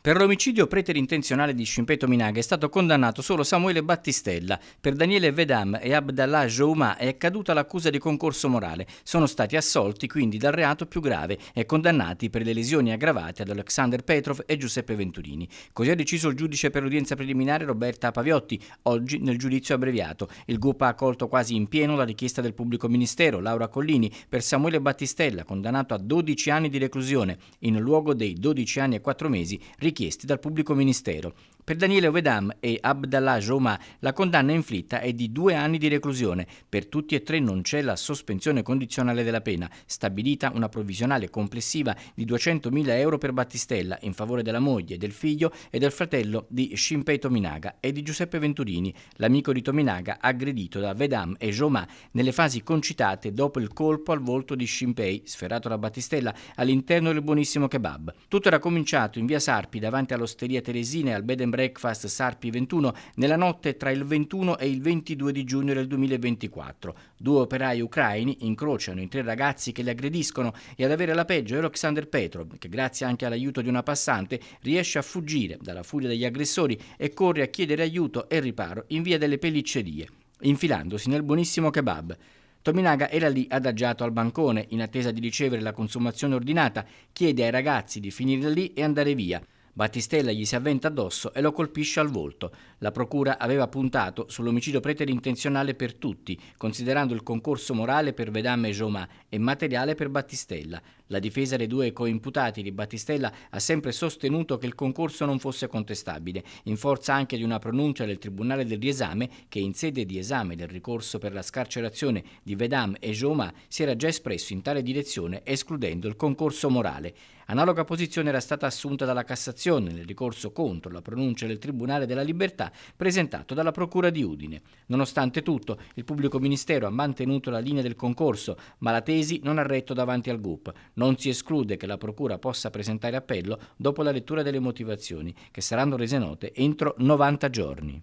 Per l'omicidio preterintenzionale di Scimpetto Minaga è stato condannato solo Samuele Battistella. Per Daniele Vedam e Abdallah Jouma è caduta l'accusa di concorso morale. Sono stati assolti quindi dal reato più grave e condannati per le lesioni aggravate ad Alexander Petrov e Giuseppe Venturini. Così ha deciso il giudice per l'udienza preliminare Roberta Paviotti, oggi nel giudizio abbreviato. Il GUP ha accolto quasi in pieno la richiesta del pubblico ministero, Laura Collini, per Samuele Battistella, condannato a 12 anni di reclusione, in luogo dei 12 anni e 4 mesi richiesti dal pubblico ministero. Per Daniele Vedam e Abdallah Jouma la condanna inflitta è di 2 anni di reclusione. Per tutti e tre non c'è la sospensione condizionale della pena, stabilita una provvisionale complessiva di 200.000 euro per Battistella in favore della moglie, del figlio e del fratello di Scimpetto Minaga e di Giuseppe Venturini, l'amico di Tominaga aggredito da Vedam e Jouma nelle fasi concitate dopo il colpo al volto di Scimpei, sferrato da Battistella all'interno del buonissimo kebab. Tutto era cominciato in via Sarpi davanti all'Osteria Teresina e al Bed and Breakfast Sarpi 21 nella notte tra il 21 e il 22 di giugno del 2024. 2 operai ucraini incrociano i 3 ragazzi che li aggrediscono e ad avere la peggio è Alexander Petrov, che grazie anche all'aiuto di una passante riesce a fuggire dalla furia degli aggressori e corre a chiedere aiuto e riparo in via delle Pelliccerie, infilandosi nel buonissimo kebab. Tominaga era lì adagiato al bancone in attesa di ricevere la consumazione ordinata, chiede ai ragazzi di finire lì e andare via. Battistella gli si avventa addosso e lo colpisce al volto. La procura aveva puntato sull'omicidio preterintenzionale per tutti, considerando il concorso morale per Vedam e Jouma e materiale per Battistella. La difesa dei 2 coimputati di Battistella ha sempre sostenuto che il concorso non fosse contestabile, in forza anche di una pronuncia del Tribunale del riesame che in sede di esame del ricorso per la scarcerazione di Vedam e Jouma si era già espresso in tale direzione escludendo il concorso morale. Analoga posizione era stata assunta dalla Cassazione nel ricorso contro la pronuncia del Tribunale della Libertà presentato dalla Procura di Udine. Nonostante tutto, il pubblico ministero ha mantenuto la linea del concorso, ma la tesi non ha retto davanti al GUP. Non si esclude che la Procura possa presentare appello dopo la lettura delle motivazioni, che saranno rese note entro 90 giorni.